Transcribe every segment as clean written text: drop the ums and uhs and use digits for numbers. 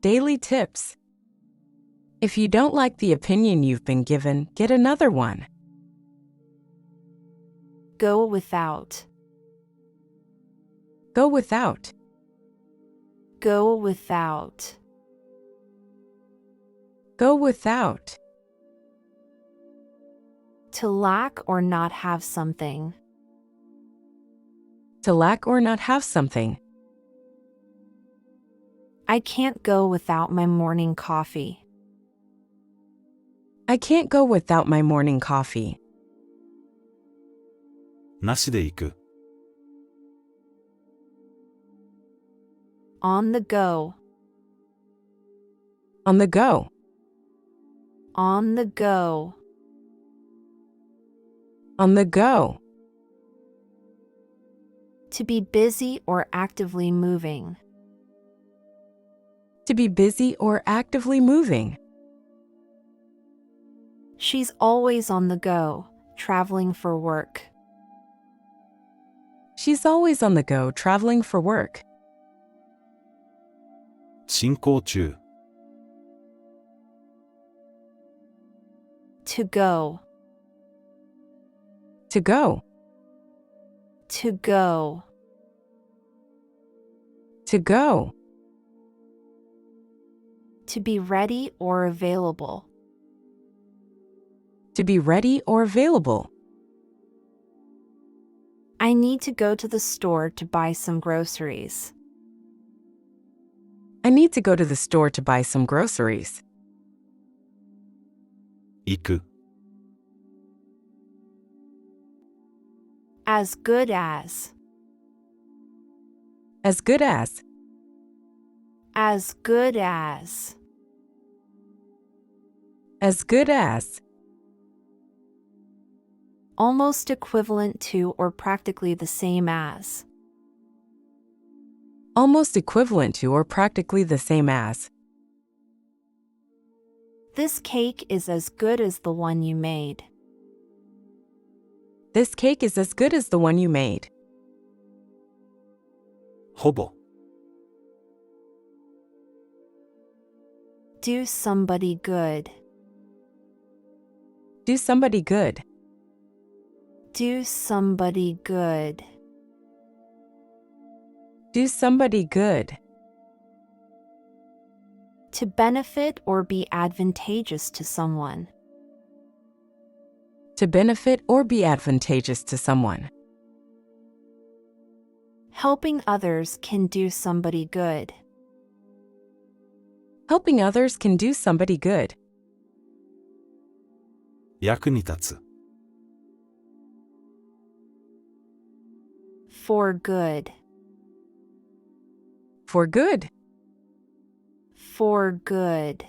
Daily tips. If you don't like the opinion you've been given, get another one. Go without. Go without. Go without. Go without. To lack or not have something. To lack or not have something. I can't go without my morning coffee. I can't go without my morning coffee. なしで行く。On the go. On the go. On the go. On the go. To be busy or actively moving. To be busy or actively moving. She's always on the go, traveling for work. She's always on the go, traveling for work. 進行中。To go. To go. To go. To go. To be ready or available. To be ready or available. I need to go to the store to buy some groceries. I need to go to the store to buy some groceries. 行く。As good as. As good as. As good as. As good as. Almost equivalent to or practically the same as. Almost equivalent to or practically the same as. This cake is as good as the one you made. This cake is as good as the one you made. ほぼ。Do somebody good. Do somebody good. Do somebody good. Do somebody good. To benefit or be advantageous to someone. To benefit or be advantageous to someone. Helping others can do somebody good. Helping others can do somebody good. 役に立つ。For good. For good. For good.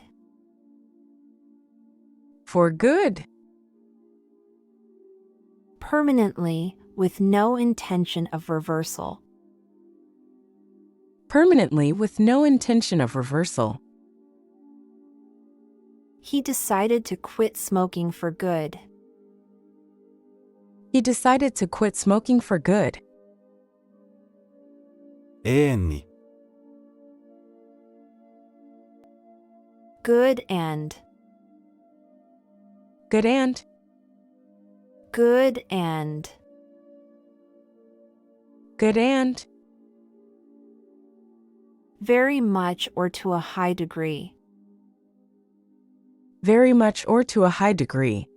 For good. Permanently, with no intention of reversal. Permanently with no intention of reversal. He decided to quit smoking for good. He decided to quit smoking for good. 永遠に。Good and. Good and. Good and. Good and. Very much or to a high degree. Very much or to a high degree.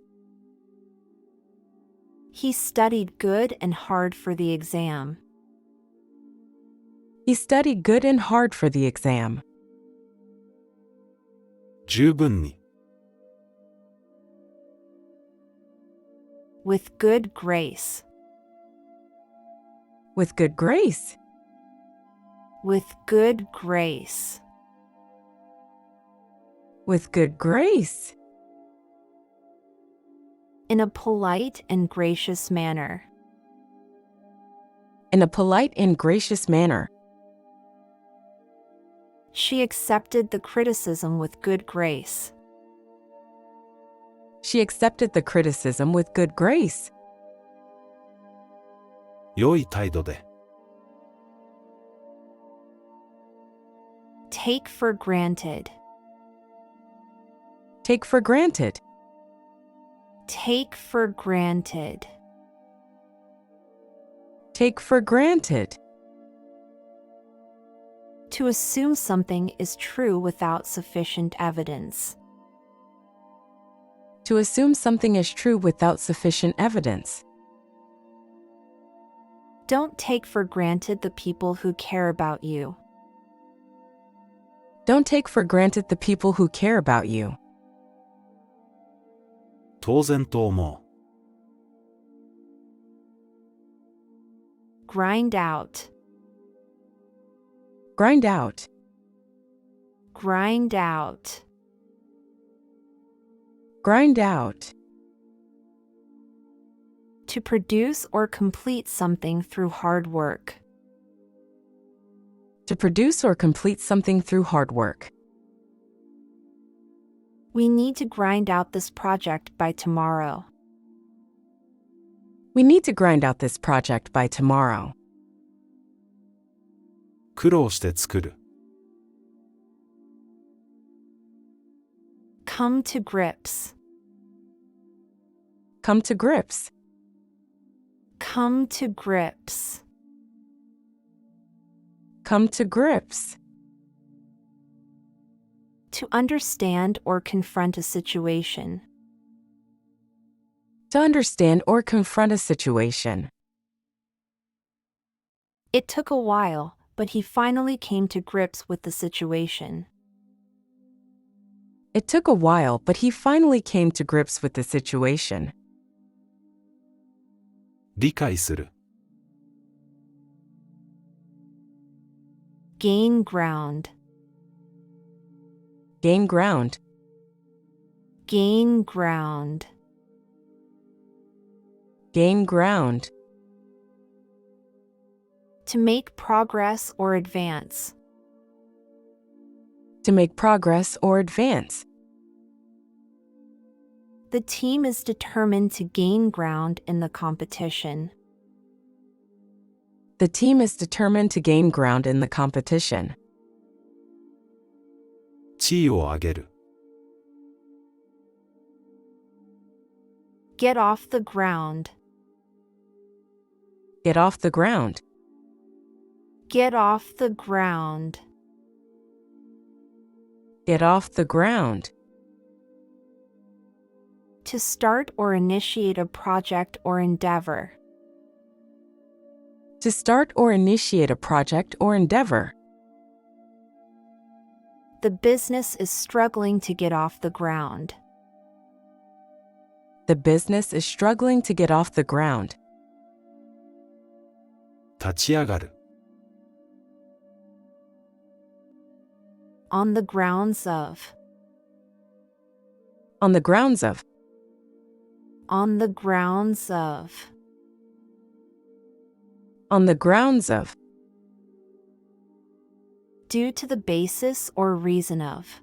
He studied good and hard for the exam. He studied good and hard for the exam. 十分に。With good grace. With good grace. With good grace. With good grace. In a polite and gracious manner. In a polite and gracious manner. She accepted the criticism with good grace. She accepted the criticism with good grace. 良い態度で。Take for granted. Take for granted. Take for granted. Take for granted. To assume something is true without sufficient evidence. To assume something is true without sufficient evidence. Don't take for granted the people who care about you. Don't take for granted the people who care about you. 当然と思 Grind out. Grind out. Grind out. Grind out. To produce or complete something through hard work. To produce or complete something through hard work. We need to grind out this project by tomorrow. We need to grind out this project by tomorrow. う。苦労して作る。 Come to grips. Come to grips. Come to grips. Come to grips. To understand or confront a situation. To understand or confront a situation. It took a while, but he finally came to grips with the situation. It took a while, but he finally came to grips with the situation. 理解する。 Gain ground. Gain ground. Gain ground. Gain ground. To make progress or advance. To make progress or advance. The team is determined to gain ground in the competition. The team is determined to gain ground in the competition. 地位を上げる。 Get off the ground. Get off the ground. Get off the ground. Get off the ground. To start or initiate a project or endeavor. To start or initiate a project or endeavor. The business is struggling to get off the ground. The business is struggling to get off the ground. 立ち上がる。 On the grounds of. On the grounds of. On the grounds of. On the grounds of. Due to the basis or reason of.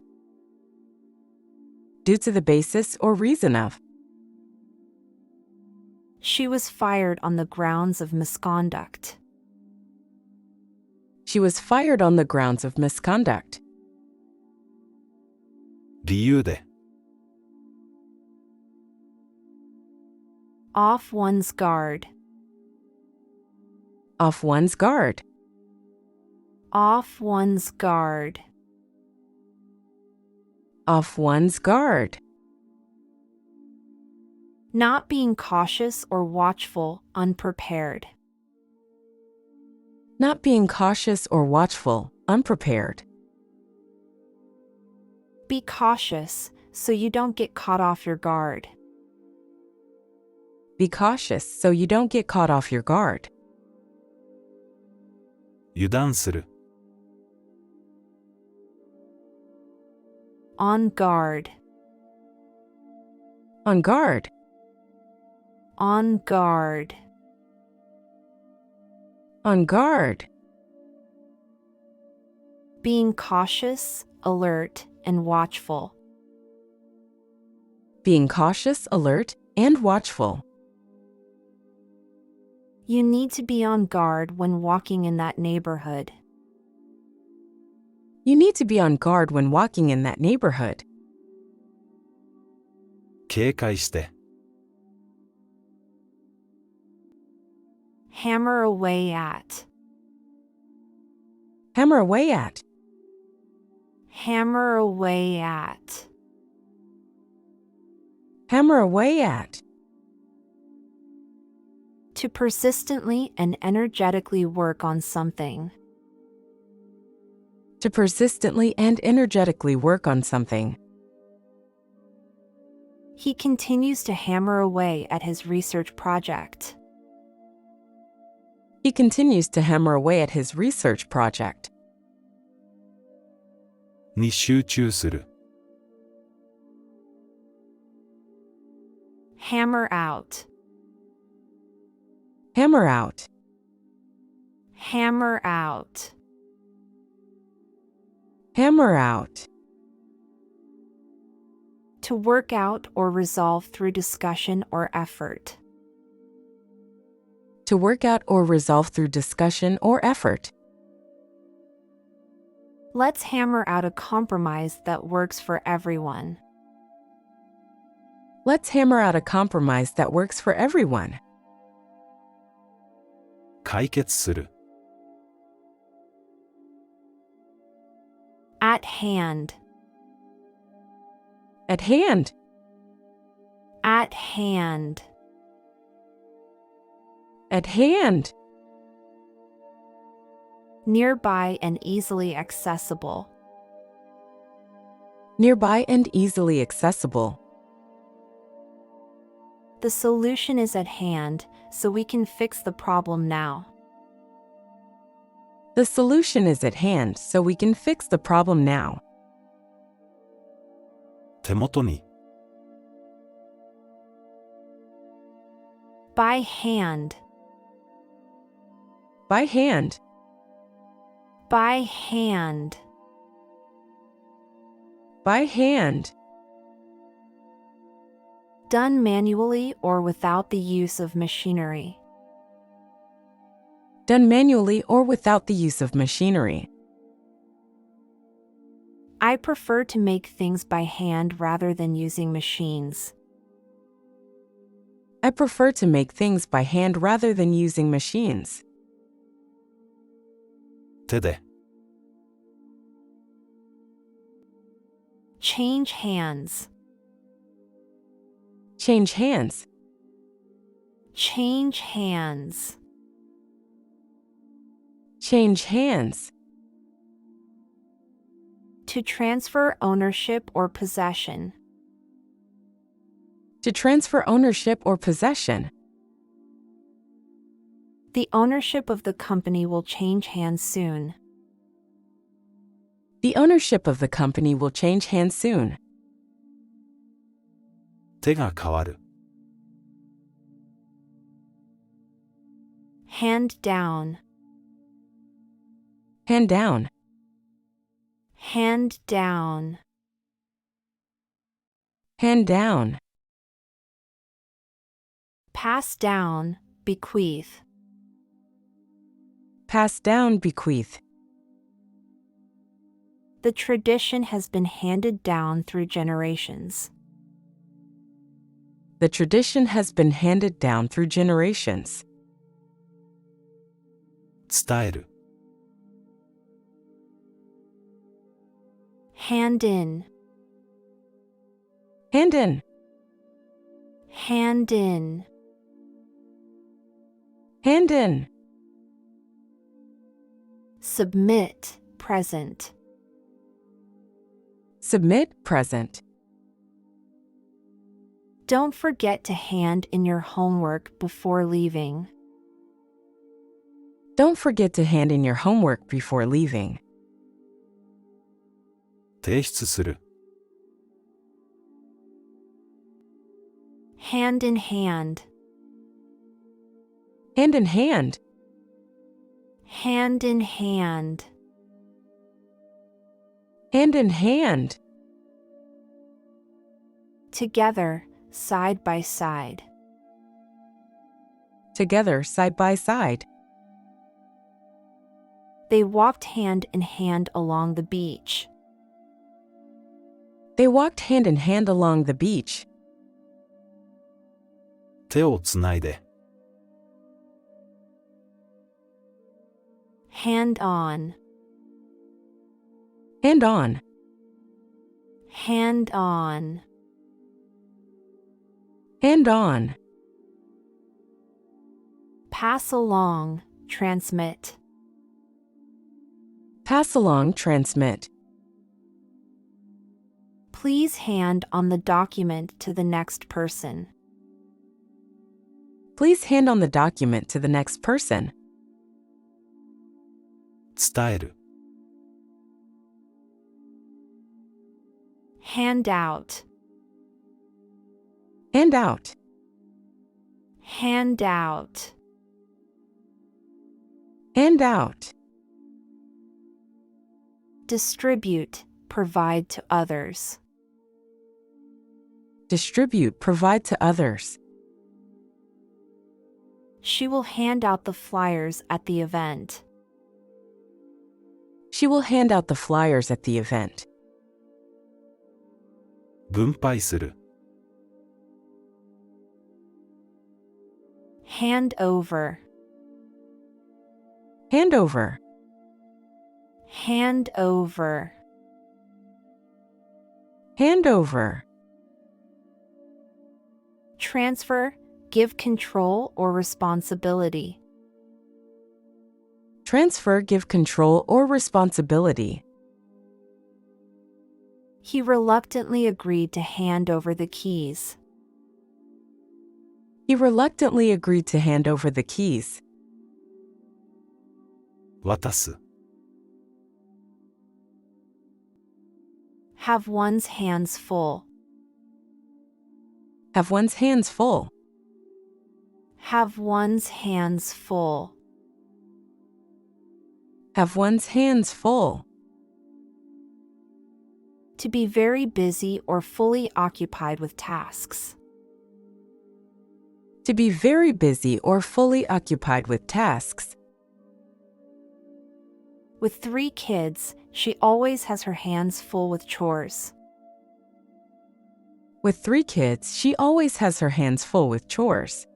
Due to the basis or reason of. She was fired on the grounds of misconduct. She was fired on the grounds of misconduct. 理由で。 Off one's guard. Off one's guard. Off one's guard. Off one's guard. Not being cautious or watchful, unprepared. Not being cautious or watchful, unprepared. Be cautious so you don't get caught off your guard. Be cautious so you don't get caught off your guard. 油断する。 On guard. On guard. On guard. On guard. Being cautious, alert, and watchful. Being cautious, alert, and watchful. You need to be on guard when walking in that neighborhood. You need to be on guard when walking in that neighborhood. 警戒して、 Hammer away at. Hammer away at. Hammer away at. Hammer away at. To persistently and energetically work on something. To persistently and energetically work on something. He continues to hammer away at his research project. He continues to hammer away at his research project. に集中する、 Hammer out. Hammer out. Hammer out. Hammer out. To work out or resolve through discussion or effort. To work out or resolve through discussion or effort. Let's hammer out a compromise that works for everyone. Let's hammer out a compromise that works for everyone. 解決する、 At hand. At hand. At hand. At hand. Nearby and easily accessible. Nearby and easily accessible. The solution is at hand, so we can fix the problem now. The solution is at hand, so we can fix the problem now. 手元に、 By hand. By hand. By hand. By hand. Done manually or without the use of machinery. Done manually or without the use of machinery. I prefer to make things by hand rather than using machines. I prefer to make things by hand rather than using machines. 手で、 Change hands. Change hands. Change hands. Change hands. To transfer ownership or possession. To transfer ownership or possession. The ownership of the company will change hands soon. The ownership of the company will change hands soon. 手が変わる、 Hand down. Hand down. Hand down. Hand down. Pass down, bequeath. Pass down, bequeath. The tradition has been handed down through generations. The tradition has been handed down through generations. 伝える、 Hand in. Hand in. Hand in. Hand in. Submit, present. Submit, present. Don't forget to hand in your homework before leaving. Don't forget to hand in your homework before leaving. 提出する、 Hand in hand. Hand in hand. Hand in hand. Hand in hand. Together, side by side. Together, side by side. They walked hand in hand along the beach. They walked hand in hand along the beach. 手をつないで。Hand on. Hand on. Hand on. Hand on. Pass along, transmit. Pass along, transmit. Please hand on the document to the next person. Please hand on the document to the next person. 伝える。Hand out. Hand out. Hand out. Hand out. Distribute, provide to others. Distribute, provide to others. She will hand out the flyers at the event. She will hand out the flyers at the event. 分配する。Hand over. Hand over. Hand over. Hand over. Transfer, give control or responsibility. Transfer, give control or responsibility. He reluctantly agreed to hand over the keys. He reluctantly agreed to hand over the keys. 渡す。Have one's hands full. Have one's hands full. Have one's hands full. Have one's hands full. To be very busy or fully occupied with tasks. To be very busy or fully occupied with tasks. With 3 kids, she always has her hands full with chores. With 3 kids, she always has her hands full with chores.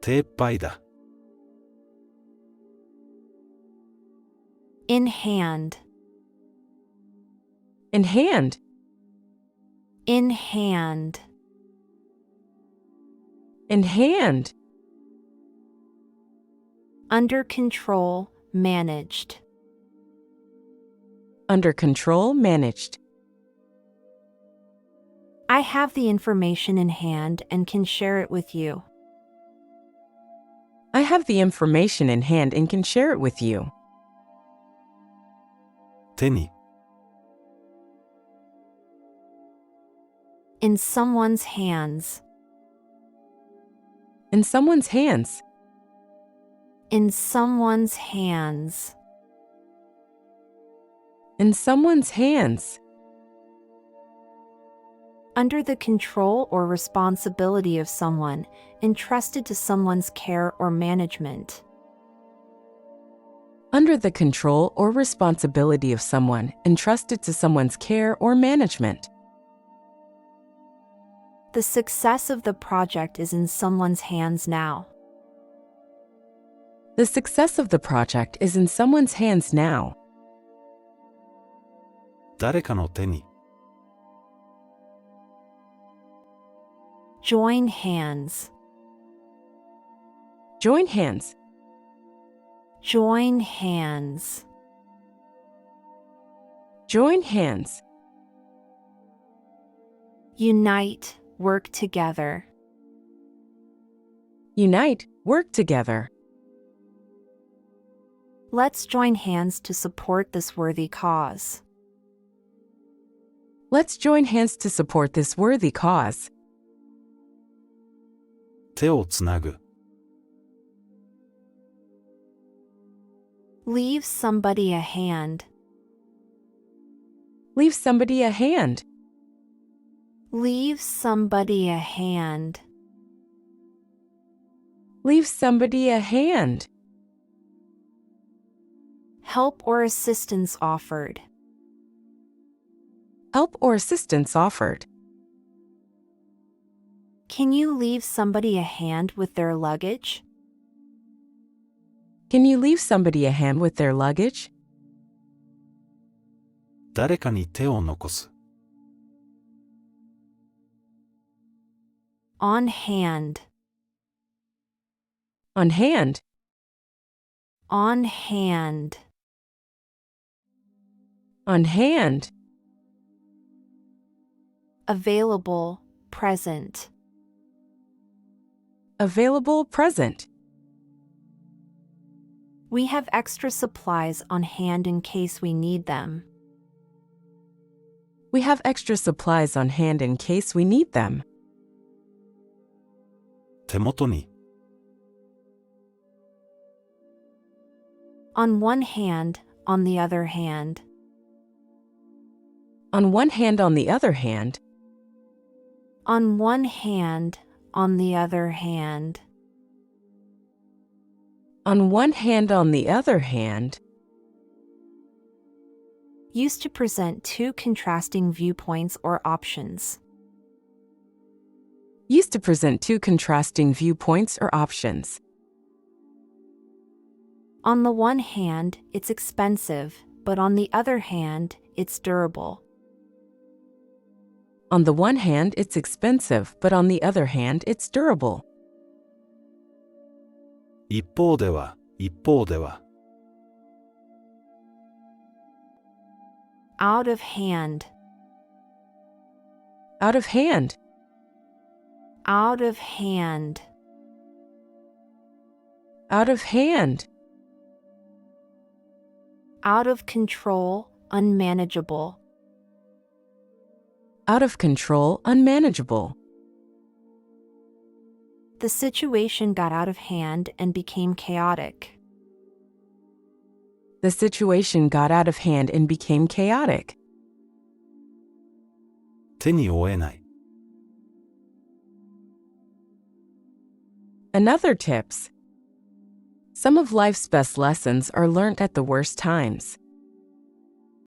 手一杯だ。In hand. In hand. In hand. In hand. Under control, managed. Under control, managed. I have the information in hand and can share it with you. I have the information in hand and can share it with you. 手に。In someone's hands. In someone's hands. In someone's hands. In someone's hands. Under the control or responsibility of someone, entrusted to someone's care or management. Under the control or responsibility of someone, entrusted to someone's care or management. The success of the project is in someone's hands now. The success of the project is in someone's hands now. 誰かの手に。Join hands. Join hands. Join hands. Join hands. Unite, work together. Unite, work together. Let's join hands to support this worthy cause. Let's join hands to support this worthy cause. 手をつなぐ。Leave somebody a hand. Leave somebody a hand. Leave somebody a hand. Leave somebody a hand. Help or assistance offered. Help or assistance offered. Can you leave somebody a hand with their luggage? Can you leave somebody a hand with their luggage? 誰かに手を残す。On hand. On hand. On hand. On hand. Available, present. Available, present. We have extra supplies on hand in case we need them. We have extra supplies on hand in case we need them. 手元に。On one hand, on the other hand. On one hand, on the other hand. On one hand, on the other hand. On one hand, on the other hand. Used to present two contrasting viewpoints or options. Used to present two contrasting viewpoints or options. On the one hand, it's expensive, but on the other hand, it's durable. On the one hand, it's expensive, but on the other hand, it's durable. 一方では、一方では。Out of hand. Out of hand. Out of hand. Out of hand. Out of control, unmanageable. Out of control, unmanageable. The situation got out of hand and became chaotic. The situation got out of hand and became chaotic. 手に負えない。Another tips. Some of life's best lessons are learnt at the worst times.